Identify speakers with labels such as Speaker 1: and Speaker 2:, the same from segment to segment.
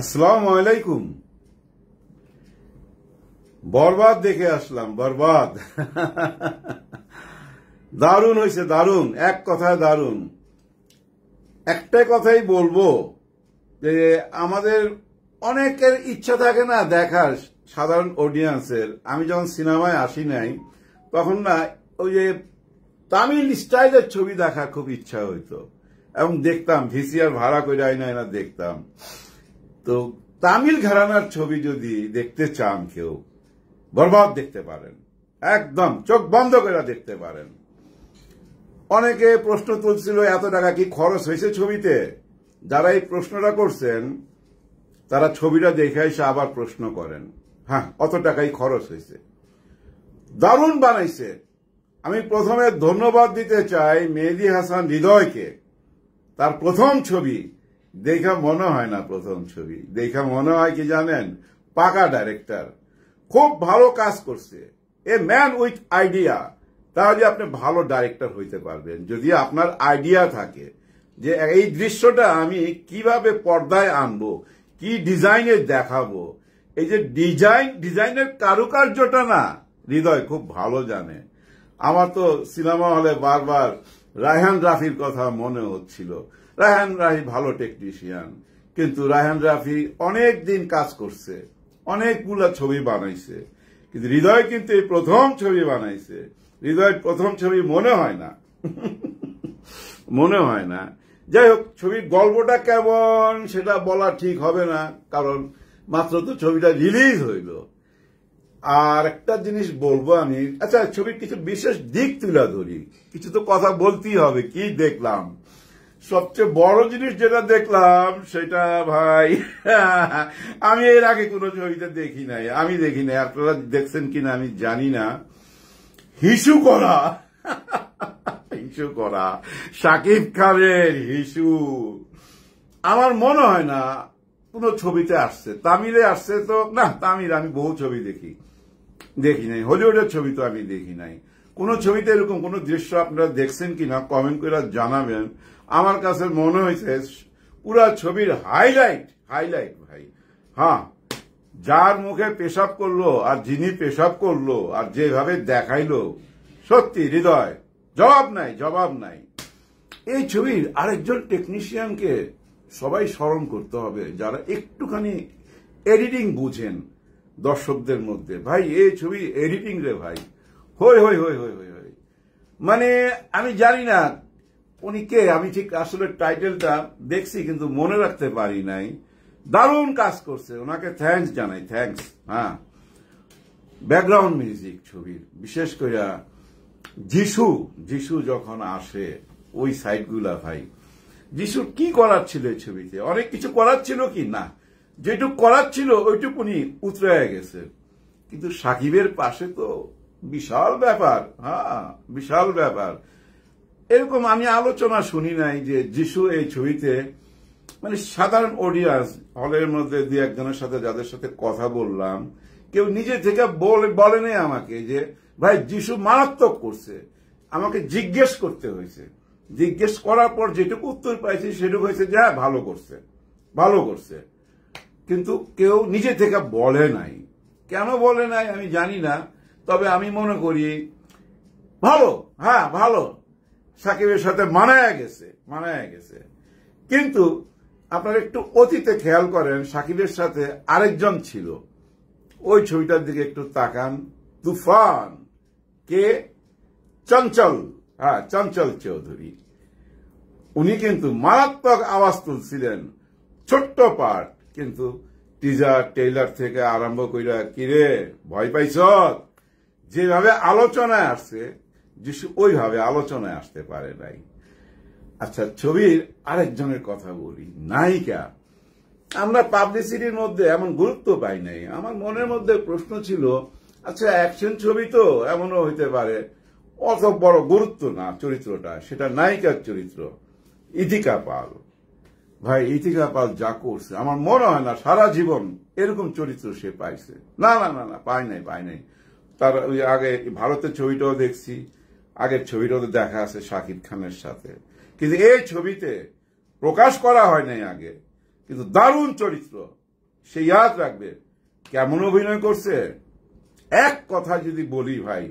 Speaker 1: আসসালামু আলাইকুম। বরবাদ দেখে আসলাম। বরবাদ দারুণ হয়েছে, দারুণ, এক কথায় দারুণ। একটাই কথাই বলবো যে আমাদের অনেকের ইচ্ছা থাকে না দেখার, সাধারণ অডিয়েন্সের। আমি যখন সিনেমায় আসি নাই তখন না ওই যে তামিল স্টাইলের ছবি দেখার খুব ইচ্ছা হইতো এবং দেখতাম, ভিসিআর ভাড়া করে আইনা দেখতাম। তো তামিল ঘরানার ছবি যদি দেখতে চান কেউ, বরবাদ দেখতে পারেন, একদম চোখ বন্ধ করে দেখতে পারেন। অনেকে প্রশ্ন তুলছিল এত টাকা কি খরচ হয়েছে ছবিতে। যারা এই প্রশ্নটা করছেন তারা ছবিটা দেখে এসে আবার প্রশ্ন করেন, হ্যাঁ অত টাকাই খরচ হয়েছে। দারুণ বানাইছে। আমি প্রথমে ধন্যবাদ দিতে চাই মেহেদী হাসান হৃদয়কে। তার প্রথম ছবি দেখা মনে হয় না, প্রথম ছবি দেখা মনে হয় কি জানেন, পাকা ডাইরেক্টর, খুব ভালো কাজ করছে। A man with idea. তাহলে আপনি ভালো ডাইরেক্টর হইতে পারবেন যদি আপনার আইডিয়া থাকে যে এই দৃশ্যটা আমি কিভাবে পর্দায় আনবো, কি ডিজাইনে দেখাবো। এই যে ডিজাইনের কারুকার্যটা না হৃদয় খুব ভালো জানে। আমার তো সিনেমা হলে বারবার রায়হান রাফির কথা মনে হচ্ছিল। রায়হান রাফি ভালো টেকনিশিয়ান, কিন্তু রায়হান রাফি অনেক দিন কাজ করছে, অনেকগুলা ছবি বানাইছে, কিন্তু হৃদয় কিন্তু এই প্রথম ছবি বানাইছে। হৃদয়ের প্রথম ছবি মনে হয় না মনে হয় না। যাই হোক, ছবির গল্পটা কেমন সেটা বলা ঠিক হবে না, কারণ মাত্র তো ছবিটা রিলিজ হইল। আর একটা জিনিস বলবো আমি, আচ্ছা ছবির কিছু বিশেষ দিক তুলে ধরি, কিছু তো কথা বলতেই হবে। কি দেখলাম, সবচেয়ে বড় জিনিস যেটা দেখলাম সেটা ভাই আমি এর আগে কোনো ছবিতে দেখি নাই, আপনারা দেখছেন কিনা আমি জানি না। হিসু করা শাকিব খানের হিসু আমার মনে হয় না কোনো ছবিতে আসছে। তামিলে আসছে তো না, তামিল আমি বহু ছবি দেখি নাই, হলিউডের ছবি তো আমি দেখি নাই। কোন ছবিতে এরকম কোন দৃশ্য আপনারা দেখছেন কিনা কমেন্ট করে জানাবেন। আমার কাছে মনে হয়েছে পুরা ছবির হাইলাইট ভাই। হ্যাঁ, যার মুখে পেশাব করলো আর যিনি পেশাব করলো আর যেভাবে দেখাইলো, সত্যি হৃদয় জবাব নাই। এই ছবির আরেকজন টেকনিশিয়ানকে সবাই স্মরণ করতে হবে, যারা একটুখানি এডিটিং বুঝেন দর্শকদের মধ্যে। ভাই এই ছবি এডিটিং রে ভাই, হই মানে আমি জানি না উনি কে, আমি ঠিক আসলে টাইটেলটা দেখছি কিন্তু মনে রাখতে পারি নাই। দারুণ কাজ করছে, ওনাকে থ্যাঙ্কস জানাই, থ্যাঙ্কস। হ্যাঁ, ব্যাকগ্রাউন্ড মিউজিক ছবির, বিশেষ করে যিশু যখন আসে ওই সাইডগুলা ভাই, যিশুর কি করার ছিল এই ছবিতে? অনেক কিছু করার ছিল কি না, যেটুকু করার ছিল ওইটুকুনি উতরে গেছে। কিন্তু সাকিবের পাশে তো বিশাল ব্যাপার, হ্যাঁ বিশাল ব্যাপার। এরকম আমি আলোচনা শুনি নাই যে যিশু এই ছবিতে, মানে সাধারণ অডিয়েন্স হলের মধ্যে দুই একজনের সাথে যাদের সাথে কথা বললাম, কেউ নিজে থেকে বলেনি আমাকে যে ভাই যিশু মারাত্মক করছে। আমাকে জিজ্ঞেস করতে হয়েছে, জিজ্ঞেস করার পর যেটুকু উত্তর পাইছি সেটুকু হয়েছে যে হ্যাঁ ভালো করছে। কিন্তু কেউ নিজে থেকে বলে নাই। কেন বলে নাই আমি জানি না, তবে আমি মনে করি ভালো সাকিবের সাথে মানায় গেছে। কিন্তু আপনারা একটু অতীতে খেয়াল করেন, সাকিবের সাথে আরেকজন ছিল, ওই ছবিটার দিকে একটু তাকান, তুফান। কে? চঞ্চল চৌধুরী। উনি কিন্তু মারাত্মক আওয়াজ তুলছিলেন, ছোট্ট পার্ট, কিন্তু টিজার ট্রেইলার থেকে আরম্ভ কইরা কিরে ভয় পাইছ, যেভাবে আলোচনায় আসছে যিশু ওইভাবে আলোচনায় আসতে পারে নাই। আচ্ছা, ছবির আরেকজনের কথা বলি, নায়িকা। আমরা পাবলিসিটির মধ্যে এমন গুরুত্ব পাই নাই। আমার মনের মধ্যে প্রশ্ন ছিল, আচ্ছা অ্যাকশন ছবি তো এমনও হইতে পারে অত বড় গুরুত্ব না চরিত্রটা, সেটা নায়িকার চরিত্র ইথিকা পাল। ভাই ইথিকা পাল যা করছে আমার মনে হয় না সারা জীবন এরকম চরিত্র সে পাইছে। না পাই নাই। তার ওই আগে ভারতের ছবিটাও দেখছি, আগের ছবিটাও দেখা আছে শাকিব খানের সাথে, কিন্তু এই ছবিতে প্রকাশ করা হয় নাই আগে। কিন্তু দারুণ চরিত্র, সে ইয়াদ রাখবে কেমন অভিনয় করছে। এক কথা যদি বলি ভাই,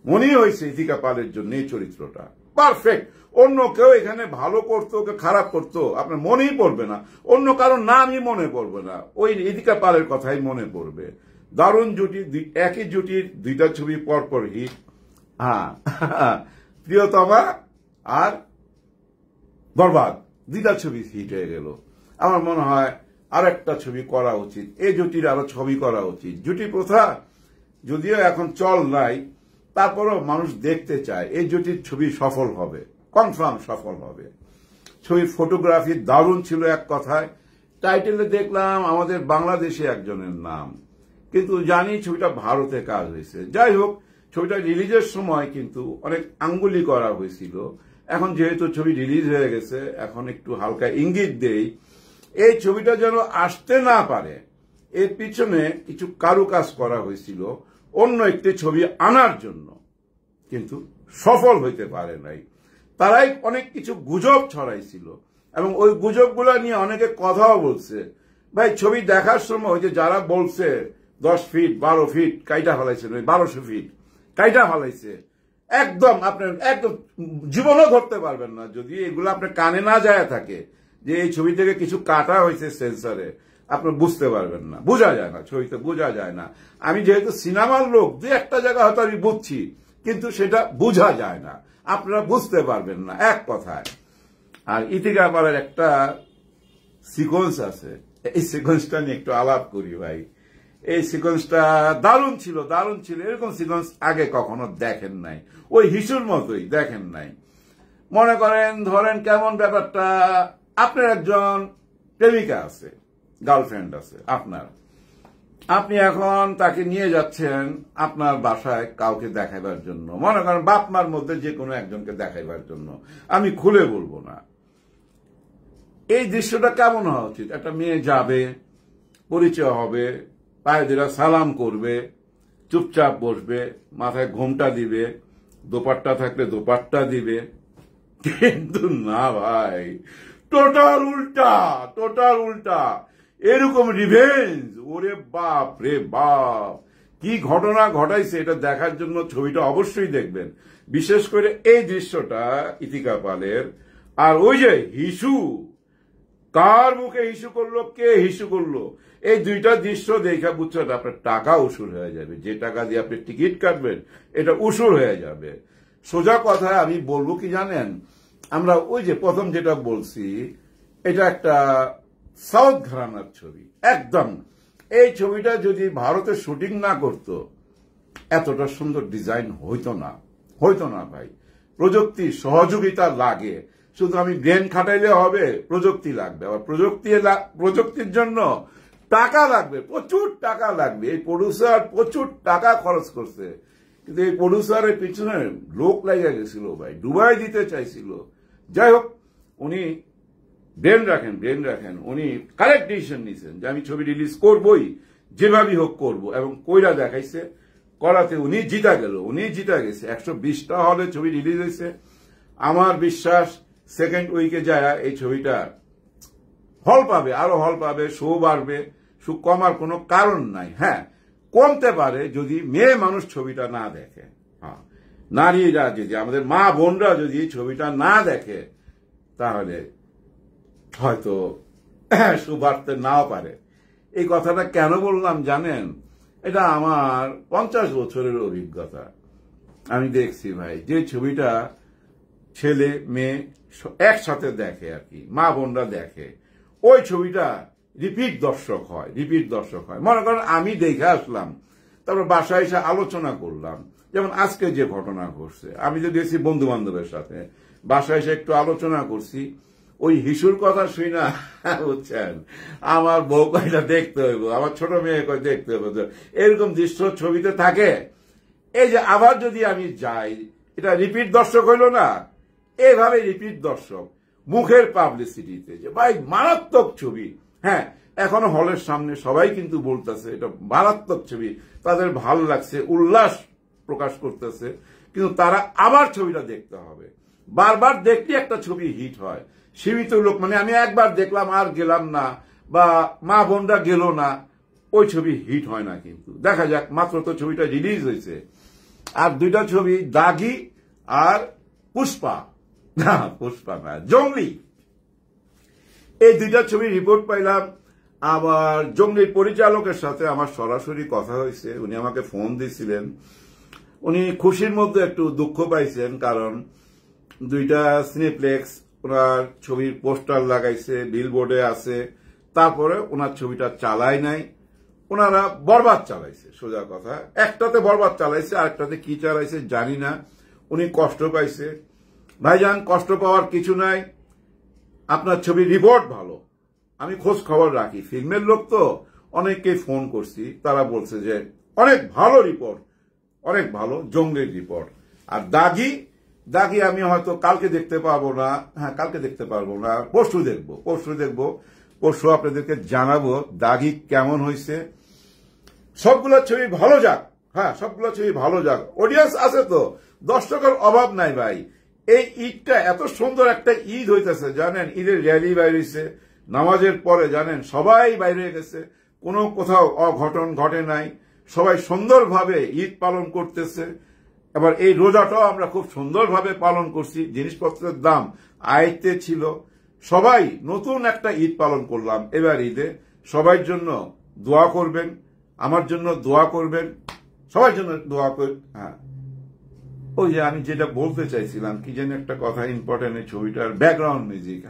Speaker 1: মনে হয়েছে ইথিকা পালের জন্য এই চরিত্রটা পারফেক্ট। অন্য কেউ এখানে ভালো করতো, কেউ খারাপ করতো, আপনার মনেই পড়বে না, অন্য কারোর নামই মনে পড়বে না, ওই ইথিকা পালের কথাই মনে পড়বে। দারুণ জুটি, একই জুটির দুইটা ছবি পরপর হিট। হ্যাঁ, প্রিয়তমা আর বরবাদ দুইটা ছবি হিট হয়ে গেল। আমার মনে হয় আর একটা ছবি করা উচিত, এই জুটির আরো ছবি করা উচিত। জুটি প্রথা যদিও এখন চল নাই, তারপরেও মানুষ দেখতে চায়। এই জুটির ছবি সফল হবে, কনফার্ম সফল হবে। ছবির ফটোগ্রাফি দারুণ ছিল এক কথায়। টাইটেলে দেখলাম আমাদের বাংলাদেশে একজনের নাম, কিন্তু জানি ছবিটা ভারতে কাজ হয়েছে। যাই হোক, ছবিটা রিলিজের সময় কিন্তু অনেক আঙ্গুলি করা হয়েছিল। এখন যেহেতু ছবি রিলিজ হয়ে গেছে, এখন একটু হালকা ইঙ্গিত দেই, এই ছবিটা যেন আসতে না পারে এর পিছনে কিছু কারুকাজ করা হয়েছিল অন্য একটি ছবি আনার জন্য, কিন্তু সফল হইতে পারে নাই। তারাই অনেক কিছু গুজব ছড়াইছিল এবং ওই গুজবগুলো নিয়ে অনেকে কথাও বলছে। ভাই, ছবি দেখার সময় ওই যে যারা বলছে 10 ফিট 12 ফিট কাইটা ফেলাইছে, 1200 ফিট কাইটা ফেলাইছে, একদম আপনার একদম জীবনও ধরতে পারবেন না যদি এগুলো আপনার কানে না যায় থাকে যে এই ছবি থেকে কিছু কাটা হয়েছে সেন্সরে, আপনার বুঝতে পারবেন না, বোঝা যায় না, ছবিতে বোঝা যায় না। আমি যেহেতু সিনেমার লোক, যে একটা জায়গা হয়তো আমি বুঝছি, কিন্তু সেটা বোঝা যায় না, আপনারা বুঝতে পারবেন না এক কথায়। আর ইথিকা পালের একটা সিকোয়েন্স আছে, এই সিকোয়েন্সটা নিয়ে একটু আলাপ করি ভাই। এই সিকোয়েন্সটা দারুণ ছিল, দারুণ ছিল। এরকম সিকোয়েন্স আগে কখনো দেখেন নাই, ওই হিসুর মতোই দেখেন নাই। মনে করেন, ধরেন কেমন ব্যাপারটা, আপনার একজন প্রেমিকা আছে, গার্লফ্রেন্ড আছে আপনার, আপনি এখন তাকে নিয়ে যাচ্ছেন আপনার বাসায় কাউকে দেখাইবার জন্য, মনে করেন বাপ মার মধ্যে যে কোনো একজনকে দেখাইবার জন্য, আমি খুলে বলবো না। এই দৃশ্যটা কেমন হওয়া উচিত? একটা মেয়ে যাবে, পরিচয় হবে, পায়ে ধরে সালাম করবে, চুপচাপ বসবে, মাথায় ঘোমটা দিবে, দোপাট্টা থাকলে দোপাট্টা দিবে। কিন্তু না ভাই, টোটাল উল্টা, টোটাল উল্টা। এরকম রিভেঞ্জ, ওরে বাপ রে বাপ, কি ঘটনা ঘটাইছে এটা দেখার জন্য ছবিটা অবশ্যই দেখবেন। বিশেষ করে এই দৃশ্যটা ইথিকা পালের। আর ওই যে হিসু, কার মুখে হিসু করলো, কে হিসু করলো, এই দুইটা দৃশ্য দেখা বুঝছেন আপনার টাকা উসুল হয়ে যাবে। যে টাকা দিয়ে আপনি টিকিট কাটবেন এটা উসুল হয়ে যাবে। সোজা কথা আমি বলবো কি জানেন, আমরা ওই যে প্রথম যেটা বলছি, এটা একটা সাউথ ঘরানার ছবি একদম। এই ছবিটা যদি ভারতে শুটিং না করতো এতটা সুন্দর ডিজাইন হইতো না, হইতো না ভাই। প্রযুক্তির সহযোগিতা লাগে, শুধু আমি ব্রেন খাটাইলে হবে, প্রযুক্তি লাগবে। আবার প্রযুক্তির জন্য টাকা লাগবে, প্রচুর টাকা লাগবে। এই প্রডিউসার প্রচুর টাকা খরচ করছে, কিন্তু এই প্রডিউসারের পিছনে লোক লেগে গেছিল ভাই, ডুবাই দিতে চাইছিল। যাই হোক, উনি ব্রেন রাখেন, উনি কারেক্ট ডিসিশন নিয়েছেন যে আমি ছবি রিলিজ করবই, যেভাবেই হোক করব, এবং কইরা দেখাইছে। করাতে উনি জিতা গেছে। 120টা হলে ছবি রিলিজ হয়েছে। আমার বিশ্বাস সেকেন্ড উইকে যায় এই ছবিটা হল পাবে, আরো হল পাবে, শো বাড়বে, শো কমার কোনো কারণ নাই। হ্যাঁ, কমতে পারে যদি মেয়ে মানুষ ছবিটা না দেখে। হ্যাঁ, নারীরা যদি, আমাদের মা বোনরা যদি এই ছবিটা না দেখে, তাহলে হয়তো শো বাড়তে নাও পারে। এই কথাটা কেন বললাম জানেন? এটা আমার 50 বছরের অভিজ্ঞতা। আমি দেখছি ভাই, যে ছবিটা ছেলে মেয়ে একসাথে দেখে আর কি, মা বোনরা দেখে, ওই ছবিটা রিপিট দর্শক হয়। মনে করেন আমি দেখে আসলাম, তারপর বাসায় এসে আলোচনা করলাম। যেমন আজকে যে ঘটনা ঘটছে, আমি তো গেছি বন্ধু বান্ধবের সাথে, বাসায় এসে একটু আলোচনা করছি, ওই হিসুর কথা শুই না, বুঝছেন, আমার বউ কয়টা দেখতে হইব, আমার ছোট মেয়ে কয় দেখতে হইব। এরকম দৃশ্য ছবিতে থাকে। এই যে আবার যদি আমি যাই, এটা রিপিট দর্শক হইল না, এইভাবে রিপিট দর্শক মুখের পাবলিসিটিতে, যে ভাই মারাত্মক ছবি। হ্যাঁ, এখনো হলের সামনে সবাই কিন্তু বলতেছে এটা মারাত্মক ছবি, তাদের ভালো লাগছে, উল্লাস প্রকাশ করতেছে, কিন্তু তারা আবার ছবিটা দেখতে হবে। বারবার দেখলে একটা ছবি হিট হয়। সীমিত লোক, মানে আমি একবার দেখলাম আর গেলাম না, বা মা বোনরা গেল না, ওই ছবি হিট হয় না, কিন্তু দেখা যাক। মাত্র তো ছবিটা রিলিজ হয়েছে, আর দুইটা ছবি দাগি আর পুষ্পা, না পুষ্পা না, জঙ্গলি, এই দুইটা ছবি রিপোর্ট পাইলাম। আবার জঙ্গলির পরিচালকের সাথে আমার সরাসরি কথা হয়েছে, উনি আমাকে ফোন দিয়েছিলেন। উনি খুশির মধ্যে একটু দুঃখ পাইছেন, কারণ দুইটা সিনেপ্লেক্স ওনার ছবির পোস্টার লাগাইছে, বিলবোর্ডে আছে, তারপরে ওনার ছবিটা চালায় নাই, ওনারা বরবাদ চালাইছে। সোজা কথা, একটাতে বরবাদ চালাইছে, আরেকটাতে কি চালাইছে জানি না। উনি কষ্ট পাইছে। ভাইজান, কষ্ট পাওয়ার কিছু নাই, আপনার ছবি রিপোর্ট ভালো। আমি খোঁজ খবর রাখি, ফিল্মের লোক তো, অনেককে ফোন করছি, তারা বলছে যে অনেক ভালো রিপোর্ট, অনেক ভালো জঙ্গলির রিপোর্ট। আর দাগি আমি হয়তো কালকে দেখতে পারবো না, হ্যাঁ কালকে দেখতে পারবো না, পরশু দেখবো, পরশু আপনাদেরকে জানাবো দাগি কেমন হয়েছে। সবগুলো ছবি ভালো যাক, হ্যাঁ সবগুলো ছবি ভালো যাক। অডিয়েন্স আছে তো, দর্শকের অভাব নাই ভাই। এই ঈদটা এত সুন্দর একটা ঈদ হইতেছে জানেন, ঈদের র্যালি বাইরেছে, নামাজের পরে জানেন সবাই বাইরে গেছে, কোনো কোথাও অঘটন ঘটে নাই, সবাই সুন্দরভাবে ঈদ পালন করতেছে। এবার এই রোজাটাও আমরা খুব সুন্দরভাবে পালন করছি, জিনিসপত্রের দাম আয়ত্তে ছিল, সবাই নতুন একটা ঈদ পালন করলাম এবার ঈদে। সবার জন্য দোয়া করবেন, আমার জন্য দোয়া করবেন, সবার জন্য দোয়া কর। হ্যাঁ, ওই যে আমি যেটা বলতে চাইছিলাম, কি যেন একটা কথা ইম্পর্টেন্ট, এই ছবিটার ব্যাকগ্রাউন্ড মিউজিক,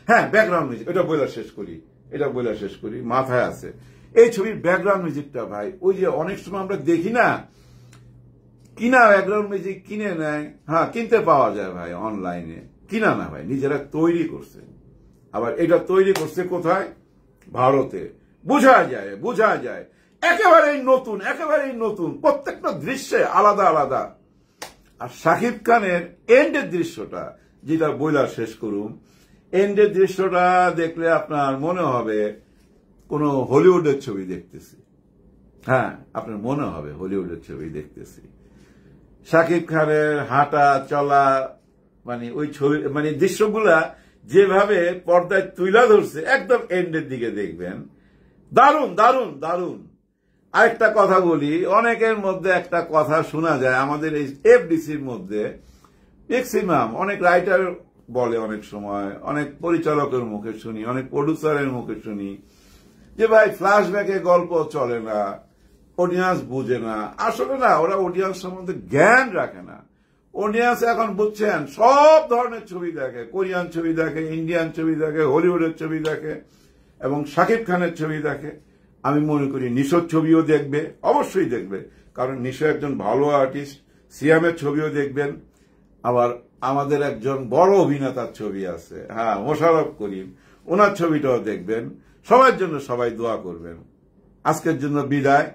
Speaker 1: হ্যাঁ ব্যাকগ্রাউন্ড মিউজিক, এটা বইলা শেষ করি, মাথায় আছে। এই ছবির ব্যাকগ্রাউন্ড মিউজিকটা ভাই, ওই যে অনেক সময় আমরা দেখি না, কিনা ব্যাকগ্রাউন্ড মিউজিক কিনে নেয়, হ্যাঁ কিনতে পাওয়া যায় ভাই অনলাইনে, কিনা না ভাই, নিজেরা তৈরি করছে। আবার এটা তৈরি করছে কোথায়? ভারতে। বোঝা যায় একেবারেই নতুন, প্রত্যেকটা দৃশ্যে আলাদা আলাদা। আর শাকিব খানের এন্ডের দৃশ্যটা, যেটা বইলা শেষ করুন, এন্ডের দৃশ্যটা দেখলে আপনার মনে হবে কোন হলিউডের ছবি দেখতেছি। হ্যাঁ, আপনার মনে হবে হলিউডের ছবি দেখতেছি। শাকিব খানের হাঁটা চলা, মানে ওই ছবি, মানে দৃশ্যগুলা যেভাবে পর্দায় তুলে ধরছে, একদম এন্ডের দিকে দেখবেন, দারুণ। আরেকটা কথা বলি, অনেকের মধ্যে একটা কথা শোনা যায়, আমাদের এই এফডিসির মধ্যে ম্যাক্সিমাম অনেক রাইটার বলে, অনেক সময় অনেক পরিচালকের মুখে শুনি, অনেক প্রডিউসারের মুখে শুনি যে ভাই ফ্ল্যাশব্যাকে গল্প চলে না, অডিয়েন্স বুঝে না। আসলে না, ওরা অডিয়েন্স সম্বন্ধে জ্ঞান রাখে না। অডিয়েন্স এখন বুঝছেন সব ধরনের ছবি দেখে, কোরিয়ান ছবি দেখে, ইন্ডিয়ান ছবি দেখে, হলিউডের ছবি দেখে, এবং শাকিব খানের ছবি দেখে। আমি মনে করি নিশোর ছবিও দেখবে, অবশ্যই দেখবে, কারণ নিশো একজন ভালো আর্টিস্ট। সিয়ামের ছবিও দেখবেন, আবার আমাদের একজন বড় অভিনেতার ছবি আছে, হ্যাঁ মোশাররফ করিম, ওনার ছবিটাও দেখবেন। সবার জন্য সবাই দোয়া করবেন। আজকের জন্য বিদায়।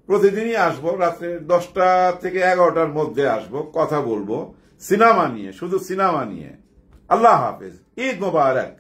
Speaker 1: প্রতিদিনই আসবো, রাত্রে 10টা থেকে 11টার মধ্যে আসবো, কথা বলবো সিনেমা নিয়ে, শুধু সিনেমা নিয়ে। আল্লাহ হাফেজ, ঈদ মোবারক।